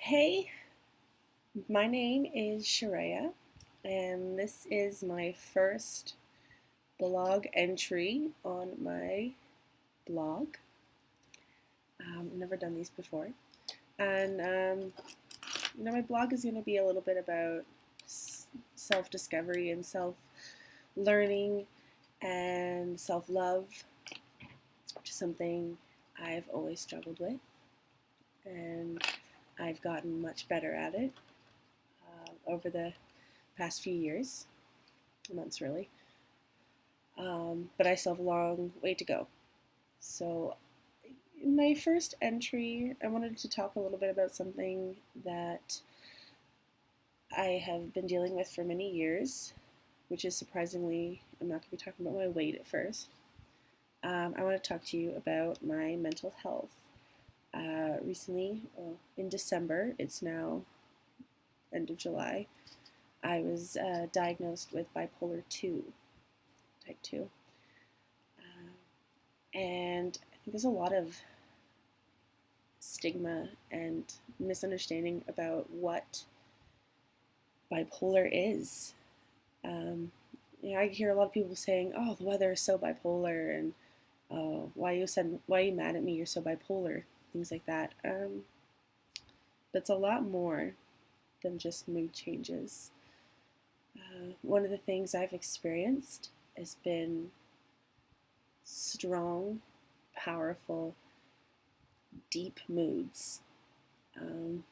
Hey, my name is Sharia, and this is my first blog entry on my blog. I've never done these before, and my blog is going to be a little bit about self-discovery and self-learning and self-love, which is something I've always struggled with, and I've gotten much better at it over the past few years, months really. But I still have a long way to go. So, in my first entry, I wanted to talk a little bit about something that I have been dealing with for many years, which is surprisingly, I'm not going to be talking about my weight at first. I want to talk to you about my mental health. Recently, in December, it's now end of July, I was diagnosed with bipolar II, type 2. And I think there's a lot of stigma and misunderstanding about what bipolar is. I hear a lot of people saying, "Oh, the weather is so bipolar," and why are you mad at me? You're so bipolar," things like that. But it's a lot more than just mood changes. One of the things I've experienced has been strong, powerful, deep moods. Um,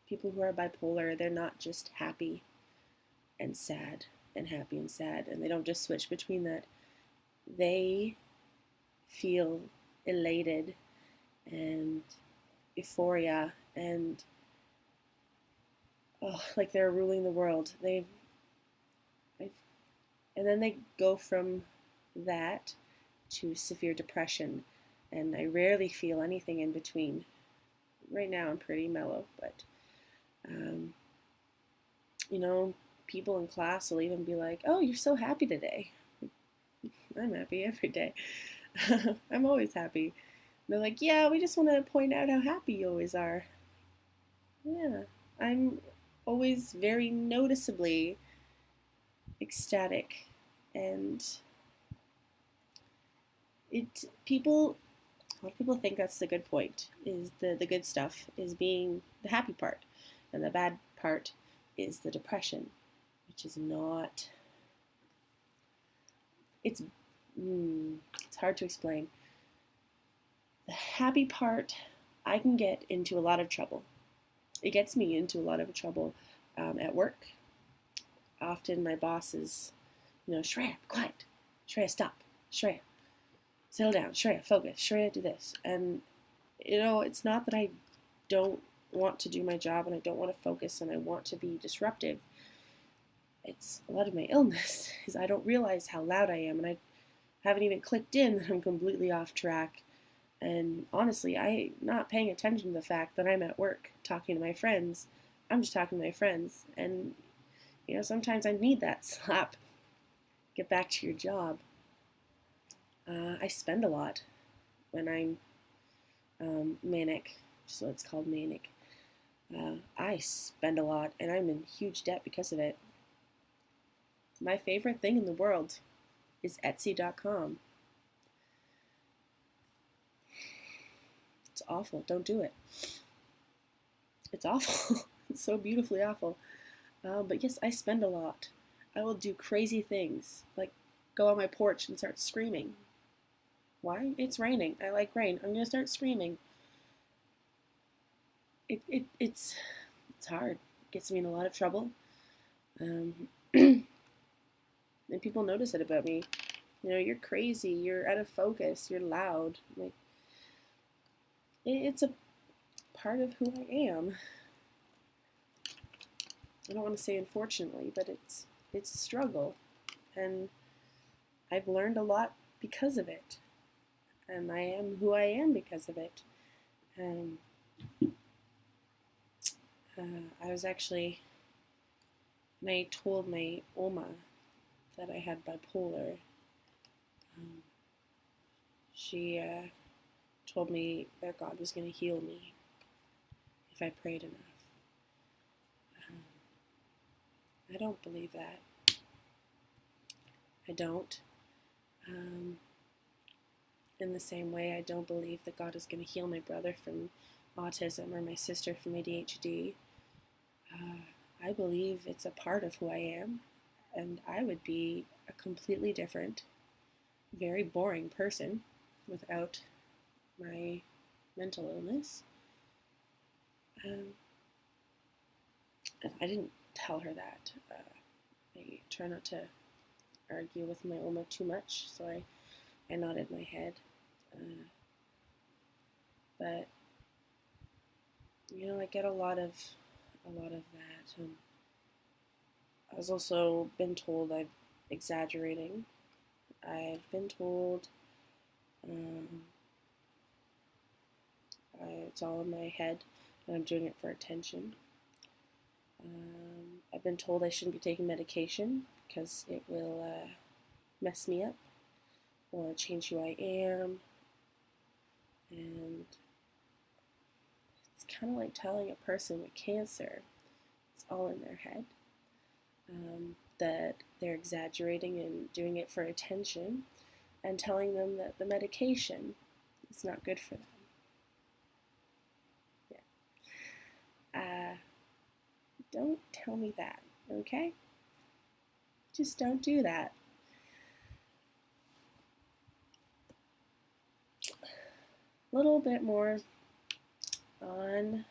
People who are bipolar, they're not just happy and sad and happy and sad, and they don't just switch between that. They feel elated and euphoria and like they're ruling the world. And then they go from that to severe depression, and I rarely feel anything in between. Right now, I'm pretty mellow, but um, you know, people in class will even be like, "Oh, you're so happy today." I'm happy every day. I'm always happy. And they're like, "Yeah, we just want to point out how happy you always are." Yeah, I'm always very noticeably ecstatic, and it people a lot of people think that's the good point. Is the good stuff is being the happy part, and the bad part is the depression, which is not. It's it's hard to explain. The happy part, I can get into a lot of trouble. It gets me into a lot of trouble at work. Often my boss is, Shreya, quiet. Shreya, stop. Shreya, settle down. Shreya, focus. Shreya, do this. And, it's not that I don't want to do my job and I don't want to focus and I want to be disruptive. It's a lot of my illness is I don't realize how loud I am, and I haven't even clicked in that I'm completely off track. And honestly, I'm not paying attention to the fact that I'm at work talking to my friends. I'm just talking to my friends. And, sometimes I need that slap. Get back to your job. I spend a lot when I'm manic, which is what it's called, manic. I spend a lot, and I'm in huge debt because of it. My favorite thing in the world is Etsy.com. It's awful. Don't do it. It's awful. It's so beautifully awful. But yes, I spend a lot. I will do crazy things, like go on my porch and start screaming. Why? It's raining. I like rain. I'm going to start screaming. It's hard. It gets me in a lot of trouble. And people notice it about me. You're crazy. You're out of focus. You're loud. Like, it's a part of who I am. I don't want to say unfortunately, but it's a struggle, and I've learned a lot because of it, and I am who I am because of it. I was actually, when I told my Oma that I had bipolar, she told me that God was going to heal me if I prayed enough. I don't believe that. I don't. In the same way, I don't believe that God is going to heal my brother from autism or my sister from ADHD. I believe it's a part of who I am, and I would be a completely different, very boring person without my mental illness. I didn't tell her that. I try not to argue with my Oma too much, so I nodded my head. But I get a lot of that. I was also been told I'm exaggerating. I've been told it's all in my head and I'm doing it for attention. I've been told I shouldn't be taking medication because it will mess me up or change who I am. And it's kind of like telling a person with cancer, it's all in their head, that they're exaggerating and doing it for attention, and telling them that the medication is not good for them. Don't tell me that, okay? Just don't do that. A little bit more on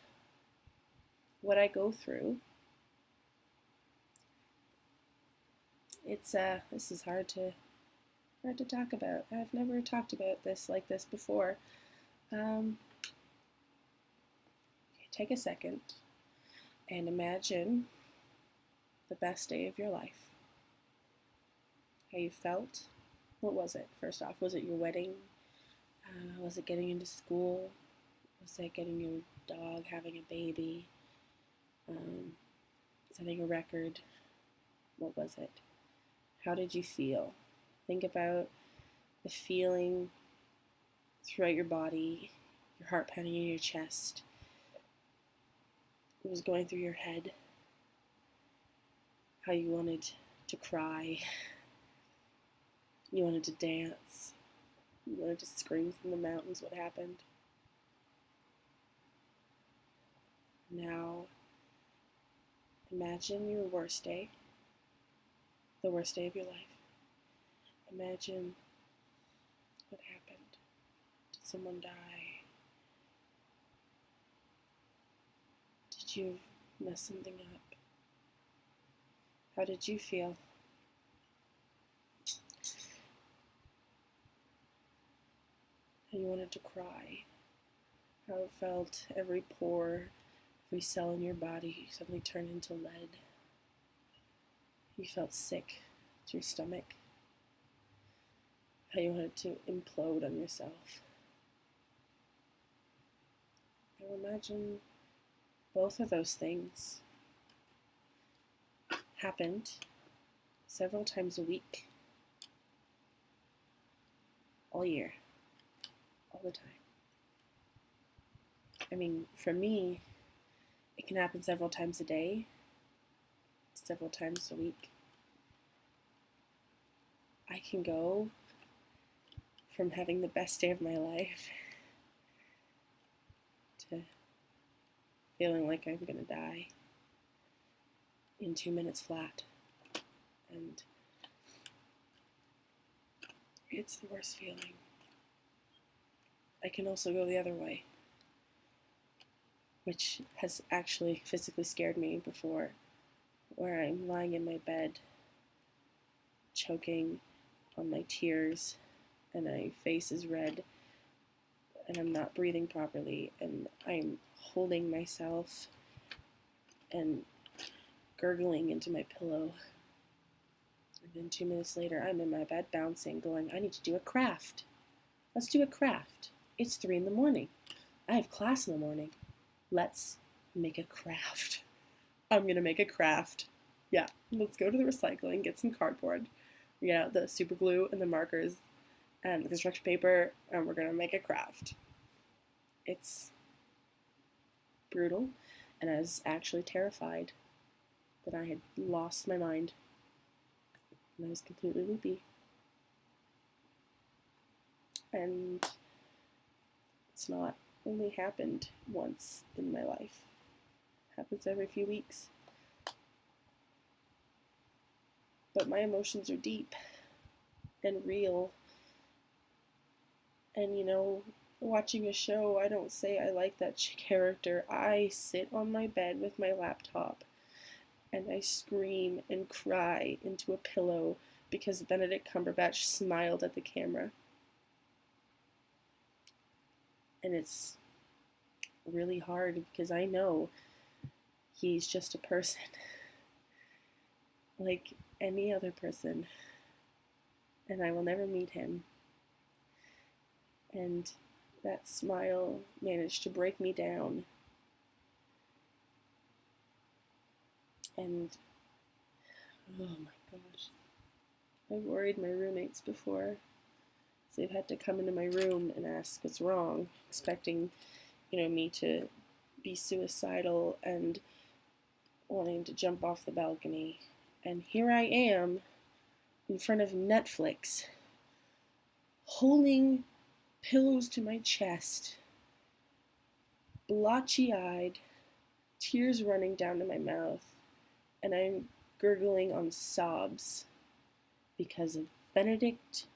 what I go through. This is hard to talk about. I've never talked about this like this before. Take a second and imagine the best day of your life. How you felt. What was it? First off, was it your wedding? Was it getting into school? Was it getting your dog, having a baby? Setting a record? What was it? How did you feel? Think about the feeling throughout your body, your heart pounding in your chest. It was going through your head. How you wanted to cry. You wanted to dance. You wanted to scream from the mountains what happened. Now, imagine your worst day. The worst day of your life. Imagine what happened. Did someone die? Did you mess something up? How did you feel? How you wanted to cry? How it felt every pore, every cell in your body suddenly turned into lead. You felt sick to your stomach. How you wanted to implode on yourself. Now imagine both of those things happened several times a week, all year, all the time. I mean, for me, it can happen several times a day, several times a week. I can go from having the best day of my life to feeling like I'm gonna die in 2 minutes flat. And it's the worst feeling. I can also go the other way, which has actually physically scared me before, where I'm lying in my bed, choking on my tears, and my face is red, and I'm not breathing properly, and I'm holding myself and gurgling into my pillow. And then 2 minutes later, I'm in my bed bouncing, going, I need to do a craft. Let's do a craft. It's 3 in the morning. I have class in the morning. Let's make a craft. I'm gonna make a craft. Yeah, let's go to the recycling, get some cardboard, get out the super glue and the markers and the construction paper, and we're gonna make a craft. It's brutal. And I was actually terrified that I had lost my mind. And I was completely loopy. And it's not only happened once in my life. It happens every few weeks. But my emotions are deep and real. And watching a show, I don't say I like that character. I sit on my bed with my laptop and I scream and cry into a pillow because Benedict Cumberbatch smiled at the camera. And it's really hard because I know he's just a person like any other person, and I will never meet him. And that smile managed to break me down. And oh my gosh, I've worried my roommates before. So they've had to come into my room and ask what's wrong, expecting, me to be suicidal and wanting to jump off the balcony. And here I am in front of Netflix, holding pillows to my chest, blotchy-eyed, tears running down to my mouth, and I'm gurgling on sobs because of Benedict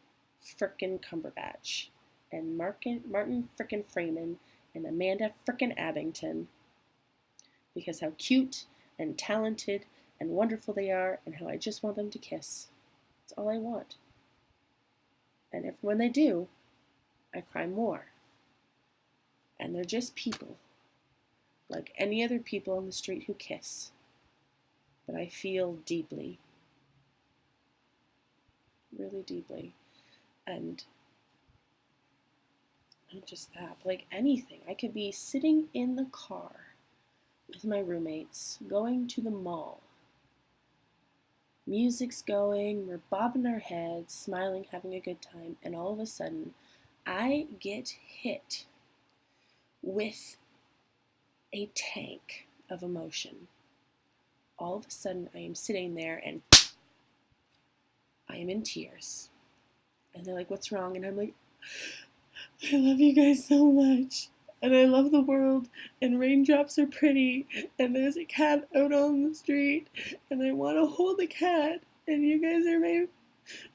frickin' Cumberbatch and Martin frickin' Freeman and Amanda frickin' Abington, because how cute and talented and wonderful they are, and how I just want them to kiss. That's all I want. And when they do, I cry more. And they're just people, like any other people on the street who kiss. But I feel deeply, really deeply. And not just that, but like anything. I could be sitting in the car with my roommates, going to the mall. Music's going, we're bobbing our heads, smiling, having a good time, and all of a sudden, I get hit with a tank of emotion. All of a sudden, I am sitting there and I am in tears. And they're like, what's wrong? And I'm like, I love you guys so much. And I love the world. And raindrops are pretty. And there's a cat out on the street. And I want to hold the cat. And you guys are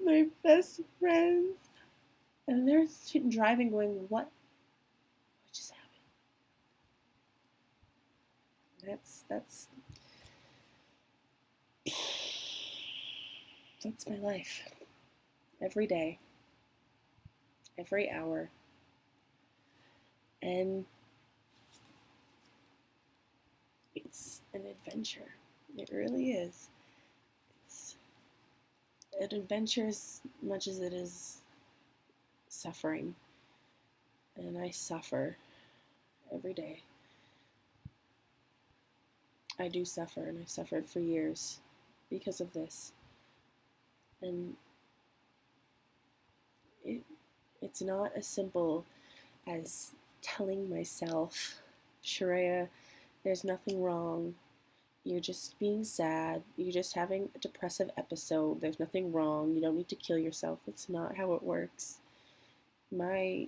my best friends. And they're driving going, what just happened? That's my life. Every day. Every hour. And it's an adventure. It really is. It's an adventure as much as it is suffering. And I suffer every day. I do suffer, and I've suffered for years because of this. And it's not as simple as telling myself, Sharia, there's nothing wrong. You're just being sad. You're just having a depressive episode. There's nothing wrong. You don't need to kill yourself. It's not how it works. My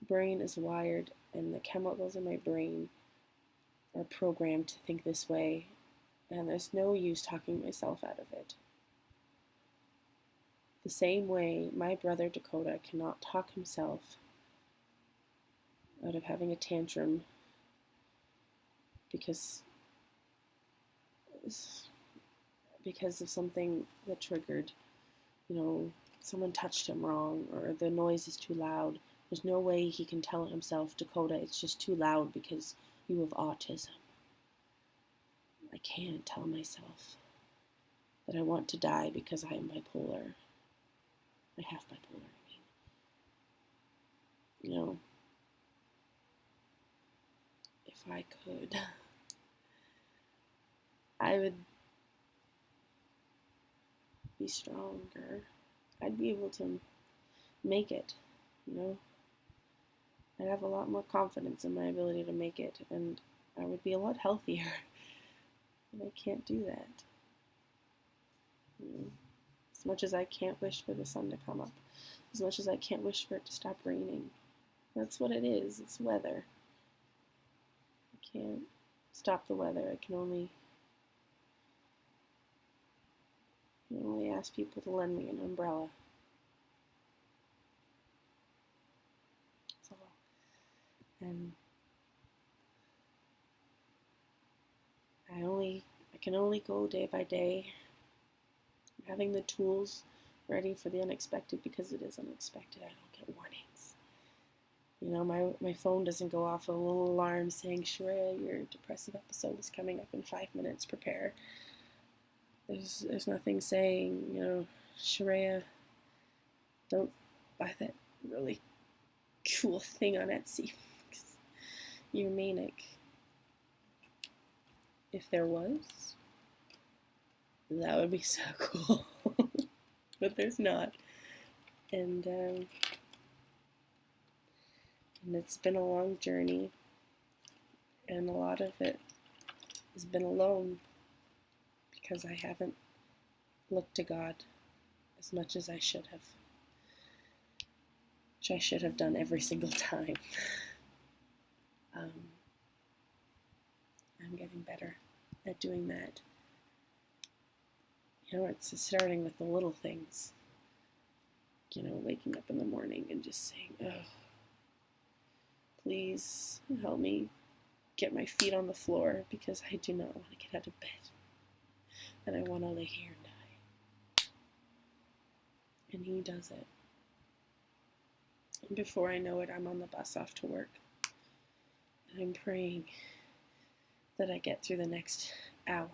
brain is wired, and the chemicals in my brain are programmed to think this way, and there's no use talking myself out of it. The same way my brother Dakota cannot talk himself out of having a tantrum because of something that triggered, someone touched him wrong, or the noise is too loud. There's no way he can tell himself, Dakota, it's just too loud because you have autism. I can't tell myself that I want to die because I am bipolar. I have bipolar, if I could, I would be stronger. I'd be able to make it, I'd have a lot more confidence in my ability to make it, and I would be a lot healthier. And I can't do that. As much as I can't wish for the sun to come up, as much as I can't wish for it to stop raining. That's what it is. It's weather. I can't stop the weather. I can only ask people to lend me an umbrella. That's all. And I can only go day by day, having the tools ready for the unexpected, because it is unexpected. I don't get warnings. You know, my phone doesn't go off a little alarm saying, Shreya, your depressive episode is coming up in 5 minutes, prepare. There's nothing saying, you know, Shreya, don't buy that really cool thing on Etsy because you're manic. If there was, that would be so cool. But there's not. And it's been a long journey, and a lot of it has been alone because I haven't looked to God as much as I should have, which I should have done every single time. I'm getting better at doing that. You know, it's starting with the little things. You know, waking up in the morning and just saying, oh, please help me get my feet on the floor because I do not want to get out of bed. And I want to lay here and die. And he does it. And before I know it, I'm on the bus off to work. And I'm praying that I get through the next hour,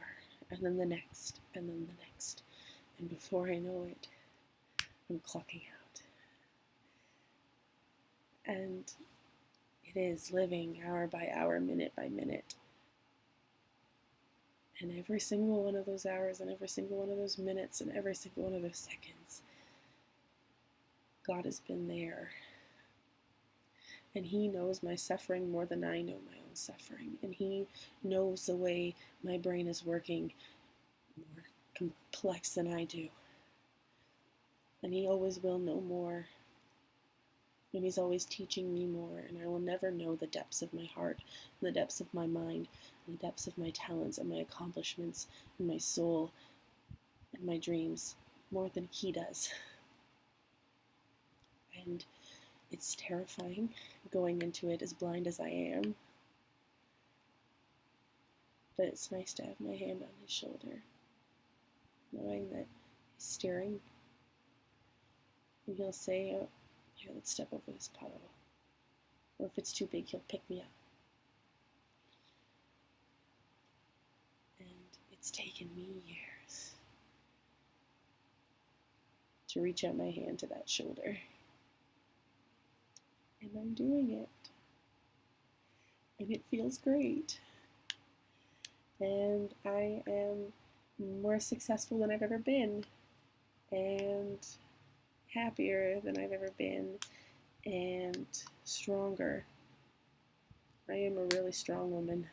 and then the next, and then the next. And before I know it, I'm clocking out. And it is living hour by hour, minute by minute. And every single one of those hours, and every single one of those minutes, and every single one of those seconds, God has been there. And he knows my suffering more than I know my own suffering. And he knows the way my brain is working more complex than I do. And he always will know more. And he's always teaching me more. And I will never know the depths of my heart, and the depths of my mind, and the depths of my talents, and my accomplishments, and my soul, and my dreams more than he does. And it's terrifying going into it as blind as I am. But it's nice to have my hand on his shoulder, knowing that he's steering. And he'll say, oh, here, let's step over this puddle. Or if it's too big, he'll pick me up. And it's taken me years to reach out my hand to that shoulder. And I'm doing it. And it feels great. And I am more successful than I've ever been. And happier than I've ever been. And stronger. I am a really strong woman.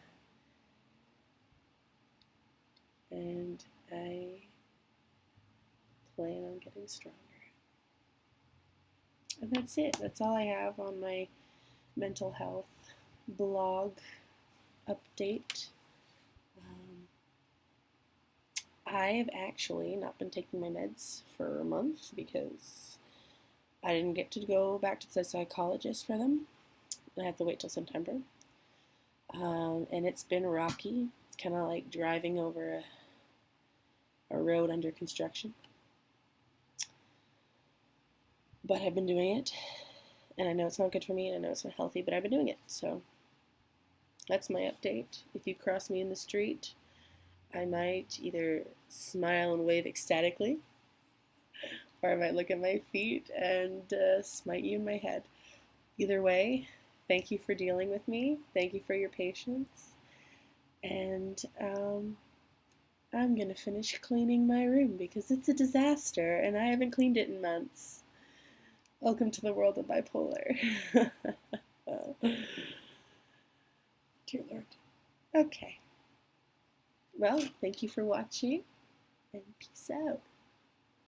And I plan on getting stronger. And that's it. That's all I have on my mental health blog update. I've actually not been taking my meds for a month because I didn't get to go back to the psychologist for them. I have to wait till September. And it's been rocky. It's kind of like driving over a road under construction. But I've been doing it, and I know it's not good for me, and I know it's not healthy, but I've been doing it, so that's my update. If you cross me in the street, I might either smile and wave ecstatically, or I might look at my feet and smite you in my head. Either way, thank you for dealing with me. Thank you for your patience. And I'm going to finish cleaning my room because it's a disaster, and I haven't cleaned it in months. Welcome to the world of bipolar. Dear Lord. Okay. Well, thank you for watching and peace out.